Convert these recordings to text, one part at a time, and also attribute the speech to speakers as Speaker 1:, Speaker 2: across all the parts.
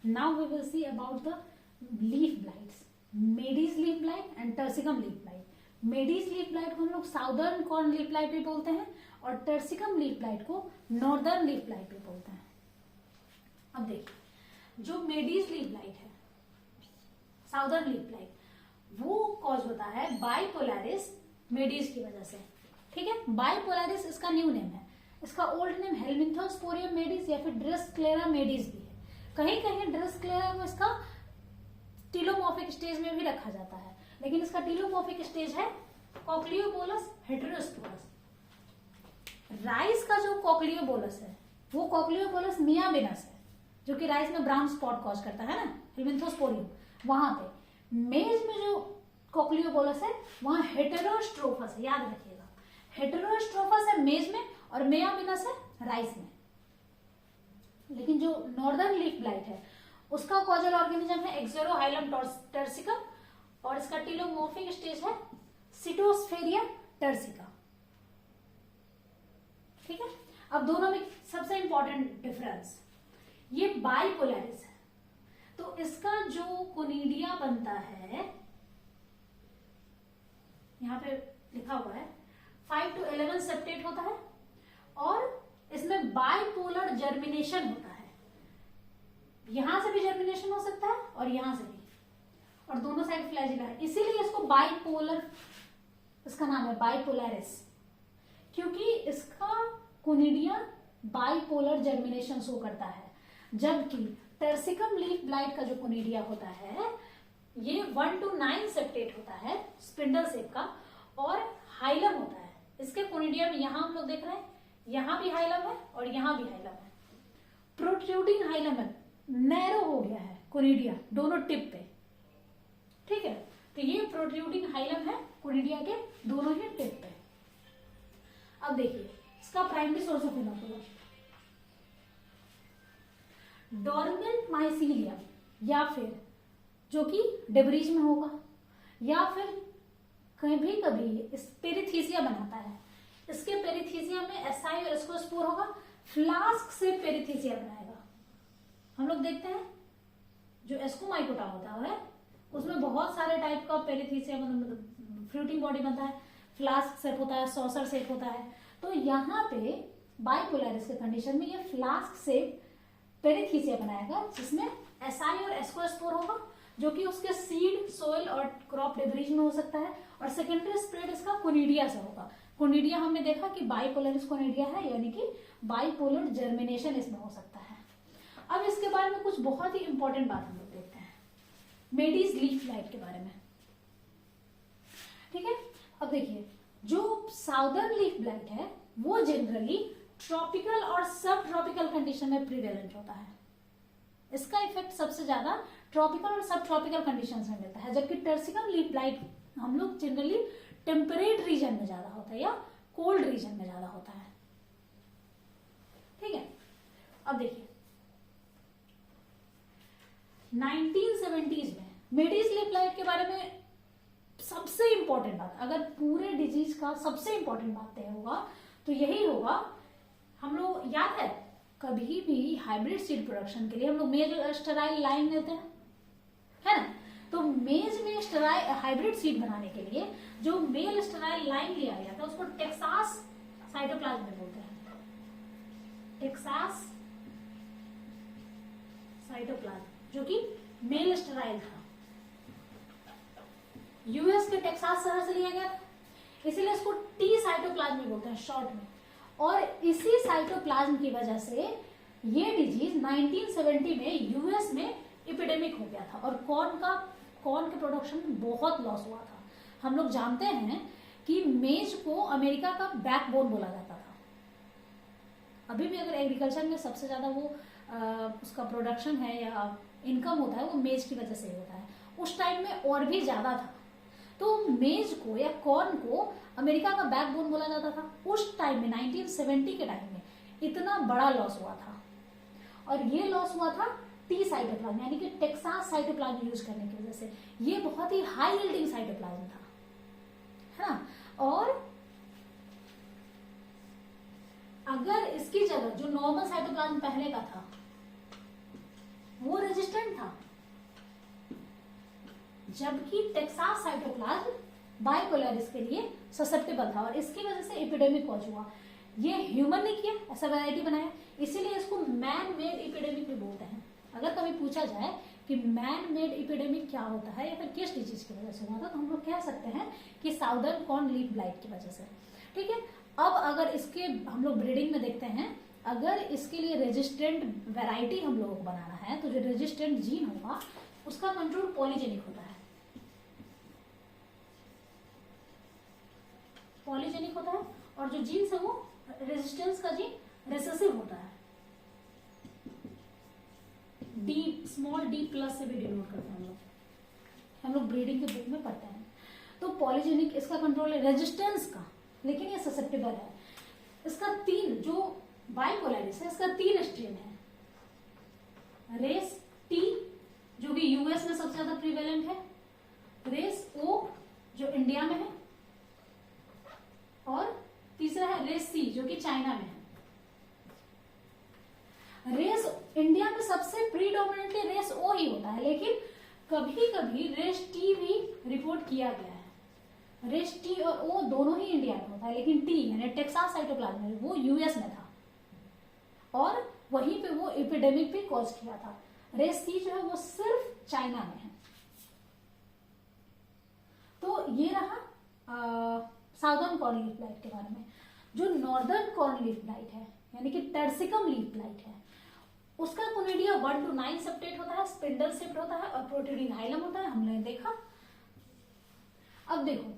Speaker 1: Now we will see about the leaf blights, maydis leaf blight and turcicum leaf blight. Maydis leaf blight को हम लोग southern corn leaf blight भी बोलते हैं और टर्सिकम leaf blight को नॉर्दर्न लीफ ब्लाइट भी बोलते हैं. अब देखिए, जो मेडीज लीफ ब्लाइट है, साउदर्न लीफ ब्लाइट, वो कॉज होता है बाइपोलैरिस मेडीज की वजह से. ठीक है, बाइपोलैरिस इसका न्यू नेम है. इसका ओल्ड नेम हेलमिंथोस्पोरियम मेडीज या फिर ड्रेस्क्लेरा मेडीज भी है. कहीं कहीं ड्रेस्क्लेरा को इसका टीलोमॉर्फिक स्टेज में भी रखा जाता है, लेकिन इसका टीलोमॉर्फिक स्टेज है कॉक्लियोबोलस हेटेरोस्पोरस. राइस का जो कॉक्लियोबोलस है वो कॉक्लियोबोलस मियाबिनस है, जो कि राइस में ब्राउन स्पॉट कॉज करता है ना, हेलमिंथोस्पोरियम. वहां पे मेज में जो कॉक्लियोबोलस है वहां हेटेरोस्ट्रोफस है, याद रखिएगा. हेटेरोस्ट्रोफस है मेज में और मियाबिनस है राइस में. लेकिन जो नॉर्दर्न लीफ ब्लाइट है उसका कॉजल ऑर्गेनिज्म है एक्सेरोहाइलम टर्सिकम और इसका टीलोमॉर्फिक स्टेज है सिटोस्फेरिया टर्सिका. ठीक है, अब दोनों में सबसे इंपॉर्टेंट डिफरेंस, ये बाइपोलैरिस है तो इसका जो कोनिडिया बनता है, यहां पे लिखा हुआ है 5 to 11 सेप्टेट होता है और इसमें बाइपोलर जर्मिनेशन होता है. यहां से भी जर्मिनेशन हो सकता है और यहां से भी, और दोनों साइड फ्लैजिला है, इसीलिए इसको बाइपोलर, इसका नाम है बाइपोलैरिस, क्योंकि इसका कोनिडिया बाइपोलर जर्मिनेशन शो करता है. जबकि टर्सिकम लीफ ब्लाइट का जो कोनिडिया होता है ये 1 to 9 सेप्टेट होता है, स्पिंडल शेप का, और हाइलम होता है. इसके कोनिडिया में यहां हम लोग देख रहे हैं, यहां भी हाइलम है और यहां भी हाइलम है. प्रोट्रूडिंग हाइलम है, नैरो हो गया है कोनिडिया दोनों टिप पे. ठीक है, तो ये प्रोट्रूडिंग हाइलम है कोनिडिया के दोनों ही टिप पे. अब देखिए इसका primary source of inoculum dormant mycelium, या फिर जो कि डेब्रीज में होगा, या फिर कभी कभी पेरिथीसिया बनाता है. इसके पेरिथीसिया में एसाई और एस्कोस्पोर होगा, फ्लास्क से पेरिथीसिया बनाएगा. हम लोग देखते हैं जो एस्कोमाइकोटा होता है उसमें बहुत सारे टाइप का पेरिथीसिया मतलब फ्रूटिंग बॉडी बनता है, फ्लास्क शेप होता है, सॉसर शेप होता है. तो यहाँ पे बाइपोलैरिस के कंडीशन में ये फ्लास्क शेप पेरिथीसिया बनाएगा जिसमें एसाई और एस्कोस्पोर होगा, जो कि उसके सीड, सोइल और क्रॉप डेब्रीज में हो सकता है. और सेकेंडरी स्प्रेड इसका कोनिडिया से होगा. कोनिडिया हमने देखा कि बाइपोलरिस कोनिडिया है, यानी कि बाइपोलर जर्मिनेशन इसमें हो सकता है. अब इसके बारे में कुछ बहुत ही इंपॉर्टेंट बात हम लोग देखते हैं, मेडीज लीफ ब्लाइट के बारे में. ठीक है, अब देखिए जो साउदर्न लीफ ब्लाइट है वो जनरली ट्रॉपिकल और सब ट्रॉपिकल कंडीशन में प्रिवेलेंट होता है. इसका इफेक्ट सबसे ज्यादा ट्रॉपिकल और सब ट्रॉपिकल कंडीशंस में मिलता है, जबकि टर्सिकम लीफ ब्लाइट हम लोग जनरली टेम्परेट रीजन में ज्यादा होता है या कोल्ड रीजन में ज्यादा होता है. ठीक है, अब देखिए 1970s में मेडीज लीफ ब्लाइट के बारे में सबसे इंपॉर्टेंट बात, अगर पूरे डिजीज का सबसे इंपॉर्टेंट बात तय होगा तो यही होगा. हम लोग याद है कभी भी हाइब्रिड सीड प्रोडक्शन के लिए हम लोग मेल स्टेराइल लाइन लेते हैं, है ना. तो मेज में स्टेराइल हाइब्रिड सीड बनाने के लिए जो मेल स्टेराइल लाइन लिया गया था उसको टेक्सास साइटोप्लाज्म बोलते हैं. टेक्सास साइटोप्लाज्म जो कि मेल स्टेराइल था, यूएस के टेक्सास शहर से लिया गया था, इसीलिए इसको टी साइटोप्लाज्म बोलते हैं शॉर्ट में. और इसी साइटोप्लाज्म की वजह से ये डिजीज 1970 में यूएस में एपिडेमिक हो गया था और कॉर्न के प्रोडक्शन में बहुत लॉस हुआ था. हम लोग जानते हैं कि मेज को अमेरिका का बैकबोन बोला जाता था. अभी भी अगर एग्रीकल्चर में सबसे ज्यादा वो उसका प्रोडक्शन है या इनकम होता है वो मेज की वजह से होता है. उस टाइम में और भी ज्यादा था. तो मेज को या कॉर्न को अमेरिका का बैकबोन बोला जाता था. उस टाइम में 1970 के टाइम में इतना बड़ा लॉस हुआ था और ये लॉस हुआ था टी साइटोप्लाज्म यानी कि टेक्सास साइटोप्लाज्म यूज करने की वजह से. ये बहुत ही हाई यील्डिंग साइटोप्लाज्म था, है ना. और अगर इसकी जगह जो नॉर्मल साइटोप्लाज्म पहले का था वो रेजिस्टेंट था, जबकि टेक्सास साइटोप्लाज्म बाइपोलरिस के लिए ससेप्टेबल था और इसकी वजह से एपिडेमिक कॉज हुआ। ये ह्यूमन ने किया, ऐसा वैरायटी बनाया, इसीलिए इसको मैन मेड एपिडेमिक भी बोलते हैं। अगर कभी पूछा जाए कि मैन मेड एपिडेमिक क्या होता है या फिर किस डिजीज की वजह से हुआ था, तो हम लोग कह सकते हैं कि साउदर्न कॉर्न लीफ ब्लाइट की वजह से। ठीक है, अब अगर इसके हम लोग ब्रीडिंग में देखते हैं, अगर इसके लिए रेजिस्टेंट वैरायटी हम लोगों को बनाना है तो जो रेजिस्टेंट जीन होगा उसका कंट्रोल पॉलीजेनिक होता है, पॉलीजेनिक होता है, और जो जीन्स है वो रेजिस्टेंस का जीन रिसेसिव होता है, डी स्मॉल डी प्लस से भी डिनोट करते हैं हम लोग ब्रीडिंग के बुक में पढ़ते हैं। तो पॉलीजेनिक इसका कंट्रोल है रेजिस्टेंस का, लेकिन ये ससेप्टेबल है। इसका 3 जो बाइपोलरिस है, इसका 3 स्ट्रेन है, रेस टी जो कि यूएस में सबसे ज्यादा प्रिवेलेंट है, रेस ओ जो इंडिया में है, और तीसरा है रेस सी जो कि चाइना में है। रेस इंडिया में सबसे प्रीडोमिनेंटली रेस ओ ही होता है, लेकिन कभी कभी रेस टी भी रिपोर्ट किया गया है। रेस टी और ओ दोनों ही इंडिया में होता है, लेकिन टी यानी टेक्सास साइटोप्लाज्म वो यूएस में था और वहीं पे वो एपिडेमिक भी कॉज किया था। रेस सी जो है वो सिर्फ चाइना में है। तो ये रहा साउदर्न कॉर्न लीफ ब्लाइट के बारे में। जो नॉर्दर्न कॉर्न लीफ ब्लाइट है यानी कि टर्सिकम लीफ ब्लाइट है, उसका कोनिडिया 1 to 9 सेप्टेट होता है, स्पिंडल शेप्ड होता है और प्रोट्रूडिंग हाइलम होता है, हमने देखा। अब देखो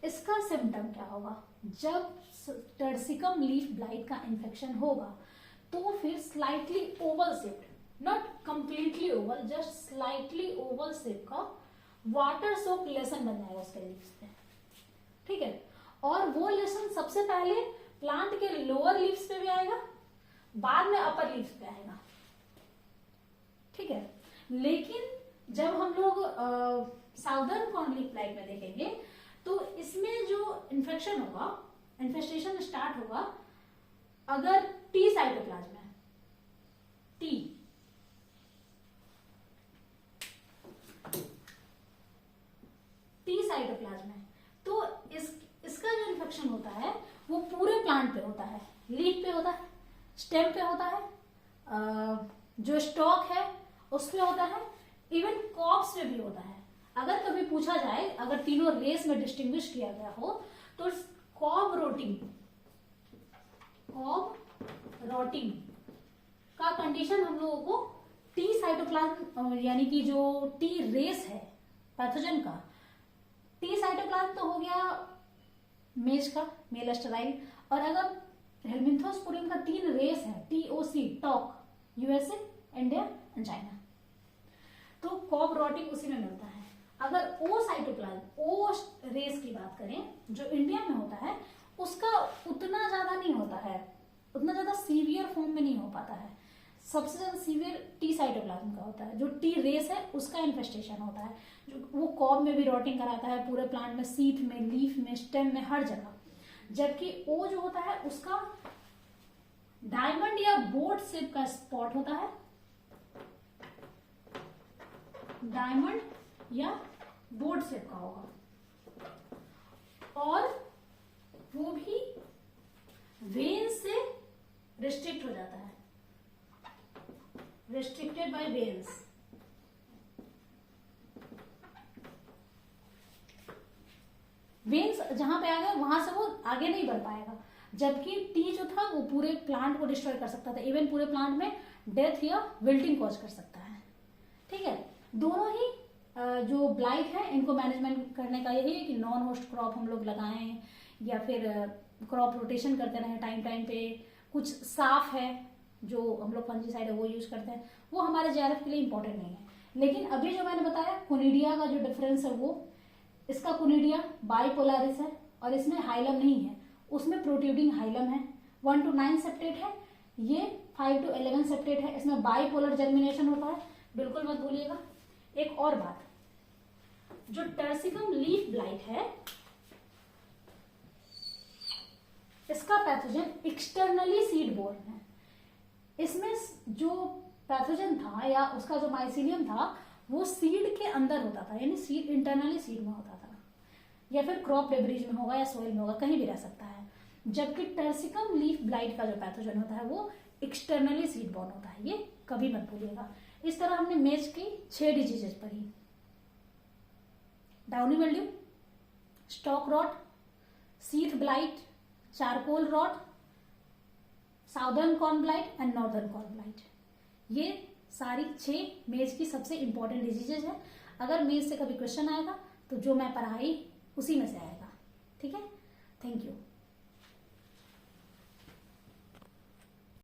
Speaker 1: इसका सिम्टम क्या होगा। जब टर्सिकम लीफ ब्लाइट का इन्फेक्शन होगा तो फिर slightly Oval shaped, not completely Oval, just slightly Oval shape का वाटर सोक लेसन बन जाएगा उसके लीव्स पे। ठीक है, और वो लेसन सबसे पहले प्लांट के लोअर लीव्स पे भी आएगा, बाद में अपर लीव्स पे आएगा। ठीक है, लेकिन जब हम लोग साउदर्न कॉर्न लीफ ब्लाइट में देखेंगे तो इसमें जो इन्फेक्शन होगा, इन्फेस्टेशन स्टार्ट होगा अगर टी साइटोप्लाज्म है, टी साइटोप्लाज्म है, तो इसका जो इन्फेक्शन होता है वो पूरे प्लांट पे होता है, लीफ पे होता है, स्टेम पे होता है, जो स्टॉक है उस पे होता है, इवन कॉप्स पे भी होता है। अगर कभी पूछा जाए, अगर तीनों रेस में डिस्टिंग्विश किया गया हो, तो कॉब रोटिंग का कंडीशन हम लोगों को टी साइटोप्लाज्म यानी कि जो टी रेस है पैथोजन का, टी साइटोप्लाज्म तो हो गया मेज का, मेल स्टेराइल, और अगर हेलमिंथोस्पोरियम का 3 रेस है, TOC talk, USA, India and China, तो कॉब रोटिंग उसी में मिलता है। अगर ओ साइटोप्लाज्म, ओ रेस की बात करें जो इंडिया में होता है, उसका उतना ज्यादा नहीं होता है, उतना ज्यादा सीवियर फॉर्म में नहीं हो पाता है। सबसे ज्यादा सीवियर टी साइटोप्लाज्म का होता है, जो टी रेस है उसका इन्फेस्टेशन होता है, जो वो कॉब में भी रॉटिंग कराता है, पूरे प्लांट में, सीथ में, लीफ में, स्टेम में, हर जगह। जबकि ओ जो होता है उसका डायमंड या बोट शेप का स्पॉट होता है, डायमंड या बोट शेप का होगा, और वो भी वेन से रिस्ट्रिक्ट हो जाता है, restricted by veins। वेन्स जहां पे आ गए वहां से वो आगे नहीं बढ़ पाएगा, जबकि टी जो था वो पूरे प्लांट को डिस्ट्रॉय कर सकता था, इवन पूरे प्लांट में डेथ या विल्टिंग कॉज कर सकता है। ठीक है, दोनों ही जो ब्लाइट है इनको मैनेजमेंट करने का यही है कि नॉन होस्ट क्रॉप हम लोग लगाएं या फिर क्रॉप रोटेशन करते रहें टाइम टाइम पे। कुछ साफ है जो हम लोग फंजीसाइड है वो यूज करते हैं, वो हमारे जेआरएफ के लिए इंपॉर्टेंट नहीं है। लेकिन अभी जो मैंने बताया कोनिडिया का जो डिफरेंस है, वो इसका कोनिडिया बाइपोलरिस है और इसमें हाइलम नहीं है, उसमें प्रोट्रूडिंग हाइलम है, 1 to 9 सेप्टेट है, ये 5 to 11 सेप्टेट है, इसमें बाइपोलर जर्मिनेशन होता है, बिल्कुल मत भूलिएगा। एक और बात, जो टर्सिकम लीफ ब्लाइट है इसका पैथोजन एक्सटर्नली सीड बोर्न है, इसमें जो पैथोजन था या उसका जो माइसीलियम था वो सीड के अंदर होता था, यानी सीड इंटरनली सीड में होता था, या फिर क्रॉप डेब्रिज में होगा या सोइल में होगा, कहीं भी रह सकता है। जबकि टर्सिकम लीफ ब्लाइट का जो पैथोजन होता है वो एक्सटर्नली सीड बॉर्न होता है, ये कभी मत भूलिएगा। इस तरह हमने मेज की 6 डिजीजेस पढ़ी, downy mildew, stalk rot, seed blight, charcoal rot, southern corn blight and northern corn blight. ये सारी 6 मेज की सबसे इंपॉर्टेंट डिजीजेज है। अगर मेज से कभी क्वेश्चन आएगा तो जो मैं पढ़ाई उसी में से आएगा। ठीक है, थैंक यू।